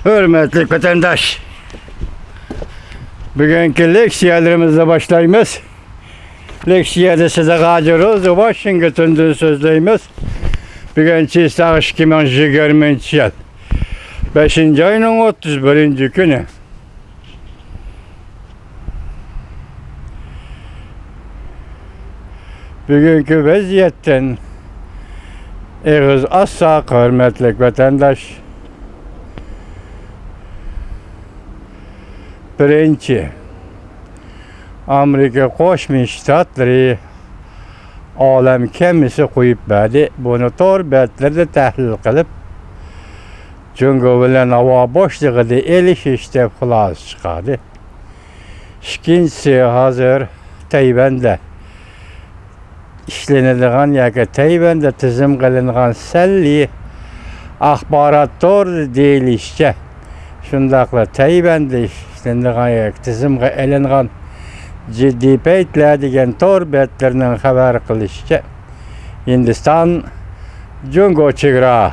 Hürmetli vatandaş, bugünkü leksiyalarımızla başlayımız. Leksiyada size kaçırız, Washington'dan sözleyimiz. Bugün sağış 2020 yıl 5. ayının 31. günü. Bugünkü vaziyetten ağız asla hürmetli vatandaş. Birinci, Amerika Qo'shma Shtatlari olam kemisi qo'yib berdi. Buni tor betlarda tahlil qilib, Jungo bilan havo boshlig'ida elishishda xulosa chiqadi. Ikkinchisi, hozir Tayvanda ishlanadigan yoki Tayvanda tizim qilingan salli axborot to'g'ri deyilishicha, shundaqla Tayvanda tizimga elingan ciddi paytlar degan tor betlarning xabar qilishicha, Hindiston Jungo chegara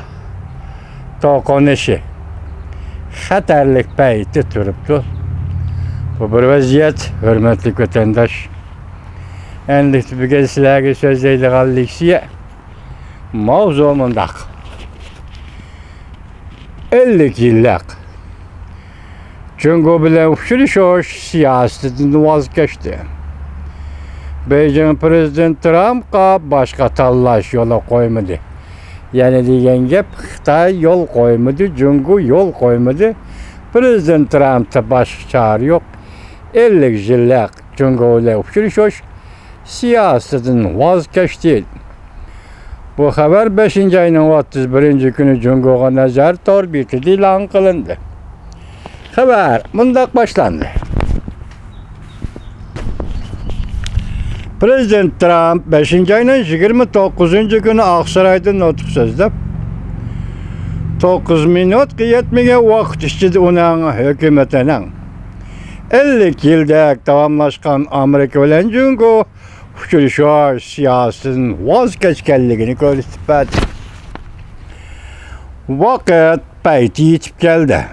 to'qinishi xatarlik payti turibdi. Bu bir vaziyat, hurmatli vatandosh. Endi bugun sizlarga so'zlaydigan leksiya mavzu mundaq. 50 yillik Jungo bilan uchrashish siyosatidan voz kechdi. Beijing prezident Trumpga boshqa tanlash yo'li qo'ymadi. Ya'ni degan gap, Xitoy yo'l qo'ymadi, Jungo yo'l qo'ymadi. Prezident Trumpda boshqa chora yo'q. 50 yillik Jungo bilan uchrashish siyosatidan voz kechdi. Bu xabar 5. ayning 31. kuni Jungoga nazar torbitida e'lon qilindi. Xabar mundaq başlandı. Prezident Trump 5. ayının 29. günü Aksaray'da nutq so'zlab, 9 minut yetmegen vaqt ichida uning hukumatining 50 yilda davomlashgan Amerika bilan Jungo uchrashish siyosatidan voz kechganligini ko'rsatib berdi. Vaqt payti yetib keldi.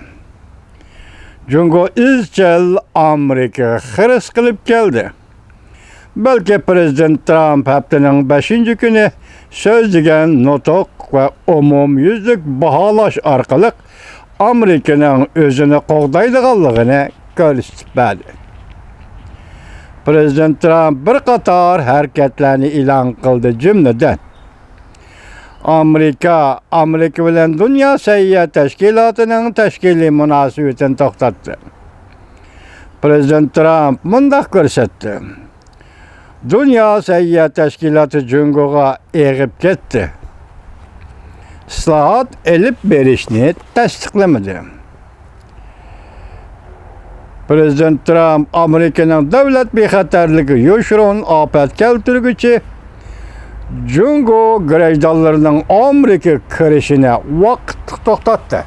Jungo izchil Amerika xiris qilib keldi. Balki Prezident Trump haftaning 5. kuni so'zlagan nutq va umumyuzlik baholash orqali Amerikaning o'zini qo'g'daydiganligini ko'rsatib berdi. Prezident Trump bir qator harakatlarni e'lon qildi, jumladan Amerika bilan Dünya Sayyohat Tashkilotining tashkiliy munosabatini to'xtatdi. Prezident Trump mundaq ko'rsatdi. Dünya Sayyohat Tashkiloti Jungoga eg'ib ketdi. Islohot elib berishni tasdiqlamadi. Prezident Trump Amerikaning davlat bexatarligi yoshirin ofat keltirguchi Jungo grajdanlarining Amerika kirishini vaqt to'xtatdi.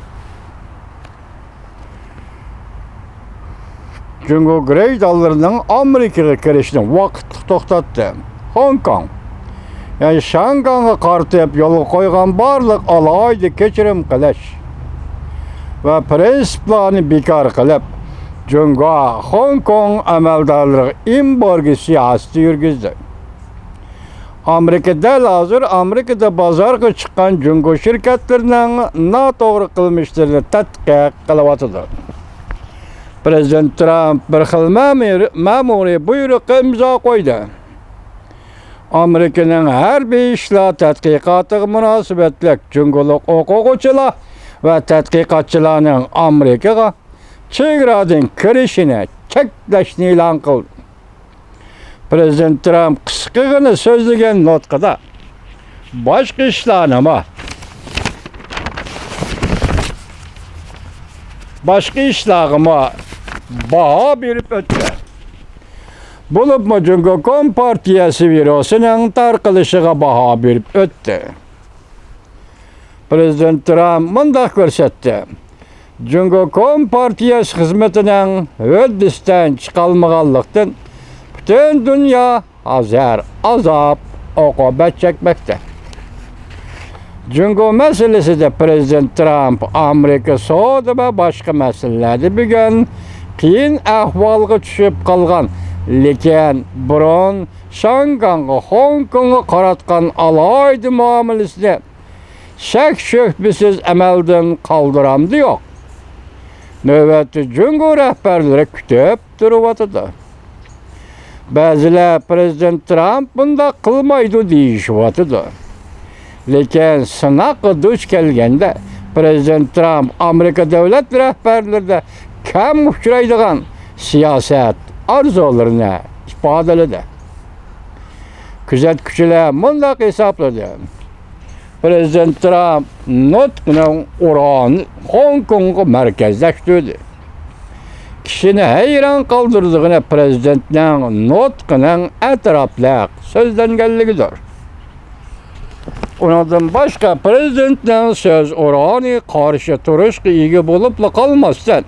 Jungo grajdanlarining Amerikaga kirishini vaqt to'xtatdi. Hong Kong, ya'ni Shanghayga qartib yo'lga qo'ygan barliq alohida kechirim qilish va prinsiplarni bekor qilib, Jungo Hong Kong amaldorlari embargo siyosati yurgizdi. Amerikada bozorga chiqqan Jungo shirkatlarining noto'g'ri qilmishlarini tadqiq qilyapti. Prezident Trump bir xil ma'muriy buyruq imzo qo'ydi. Amerikaning harbiy ishlar tadqiqotiga munosabatli Jungolik o'quvchilar va tadqiqotchilarning Amerikaga chegaradan kirishini cheklashni e'lon qildi. Prezident Trump qisqagina so'zlagan nutqida boshqa ishlarni baho berib o'tdi. Bo'libmi Jungo Kompartiyasi virusining tarqalishiga baho berib o'tdi. Prezident Trump mundaq ko'rsatdi. Jungo Kompartiyasi xizmatining o'ddisidan chiqolmaganlikdan butun dunyo azab, oqobat chekmekte. Cungo meselesi de Prezident Trump Amerika soğudu ve başka meselelerde bugün qiyin ahvalga tushib qolgan, lekin burun Şangang'a, Hong Kong'a qaratgan alaydı muamelesini şek şüphesiz amaldan qaldıramdı yo'q. Növbetde Cungo rəhbərləri kütüb duruvatıdı. Bəziler Prezident Trump bunda qılmaydı deyişivatıdı. Lekin sınağı duş kelgende Prezident Trump Amerika devlet rəhbərlərdə kam uçuraydıgan siyaset arzularını ifadəledi. Küzetçiler bunda hesapladı. Prezident Trump nutqının oranı Hong Kong'u merkezleştirdi. Kişini heyran kaldırdığını Prezident'in nutqının etraflıq sözlengenligidir. Ondan başka Prezident'in söz oranı karşı turuş iyi bulup kalmazsan.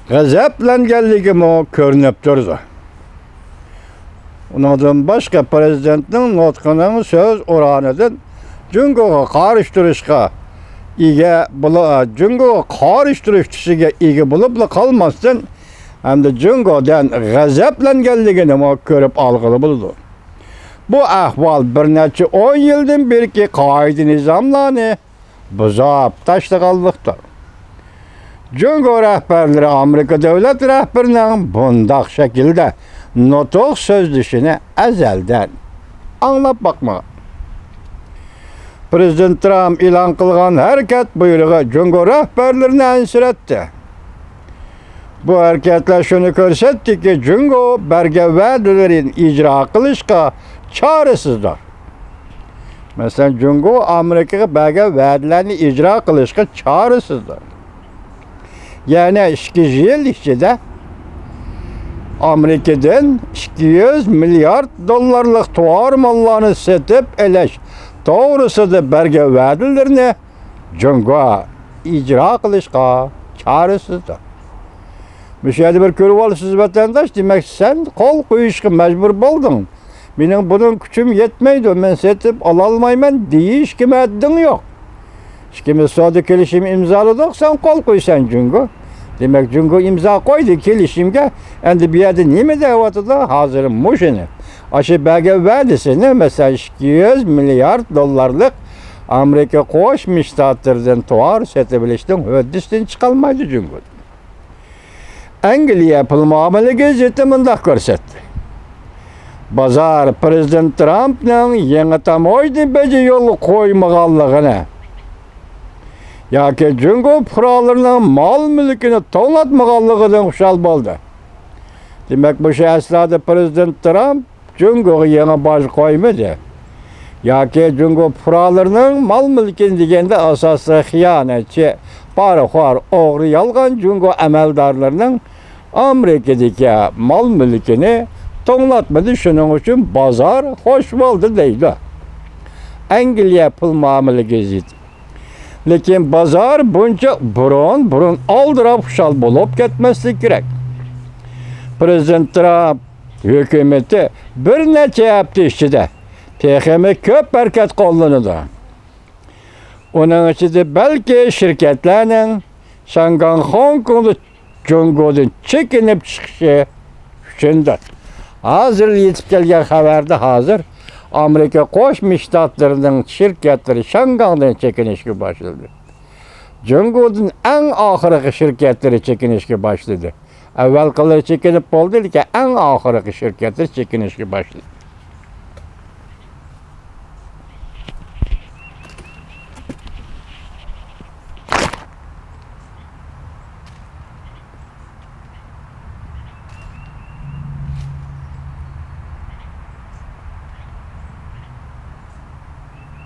Gazaplanganligimi görünüp durdu. Ondan başka Prezident'in nutqının söz oranıdan Cungo'ga karıştırışqa Cungo'ga karıştırışçıga ega bulup kalmazsan, hem de Cungo'dan gazaplanganligini görüp algılı buldu. Bu ahval bir neçe 10 yıldan berki qaidi nizamlarını buzap taşlaganlıqdır. Cungo rəhbərləri Amerika devlet rəhbərinin bundaq şekilde notuq sözlüşünü əzəldən anlap bakmağa. Prezident Trump ilan qılğan hərəkət buyruğu Cungo rəhbərlərini ənsir etdi. Bu hərəkətlər şunu göstərdi ki, Cungo bərgə vədələrin icra qılışqa çarəsizdir. Məsələn, Cungo Amerika'ya bərgə vədələrini icra qılışqa çarəsizdir. Yani 2 yıl içinde Amerika'dan 200 milyar dolarlık tuvar mallarını setip eleş. Doğrusu da bərgə vədələrini Cungo icra qılışqa çarəsizdir. Müşahede bir görüp alırsınız vatandaş, demek sen kol koyuşqa mecbur boldun. Benim bunun gücüm yetmeydi, ben setip alalmayman deyiş kimi eddin yok. Kimi soda kelişim imzaladık, sen kol koysan Cungo. Demek Cungo imza koydu kelişimge, endi bir yerde nime devatıdı? Hazırım muşini. Aşı bərgə vədisini mesela 200 milyar dolarlık Amerika Koşmuş Ştatlardan tuvar setebilişten ödüsün çıkalmaydı Cungo. Angliya pul muamele gazeti mındaq görsetdi. Bazar Prezident Trump'ın yeni tamoydu bece yolu koymağanlığını, yoki Cungo fuqarolarının mal mülkini tonlatmağanlığından xuşal boldu. Demek bu şey aslında Prezident Trump Cungo'ya yeni baş koymadı. Yoki Cungo fuqarolarının mal mülkini degende asası xiyanetçi, paraxor, oğru, yalgan Cungo əməldarlarının Amerika'daki mal mülkini tonlatmadı. Şunun için bazar hoş oldu deydi. Angliya pul muamele gazeti. Lekin bazar bunca burun aldırap xuşal bolup ketmeslik gerek. Prezident Trump hükümeti bir neçe hafta içinde TXM köp hərəkət kollanıdı. Onun içinde belki şirketlerinin Şangan Hong Kong'da Cungo'dan çekinip çıkışı üçündür. Hazır yetip gelgen haberde hazır Amerika Koşmuş Ştatlarının şirketleri Şangan'dan çekinişki başladı. Cungo'dan en ahırki şirketleri çekinişki başladı. Evvel kaları çekinip oldu ki en ahırki şirketleri çekinişki başladı.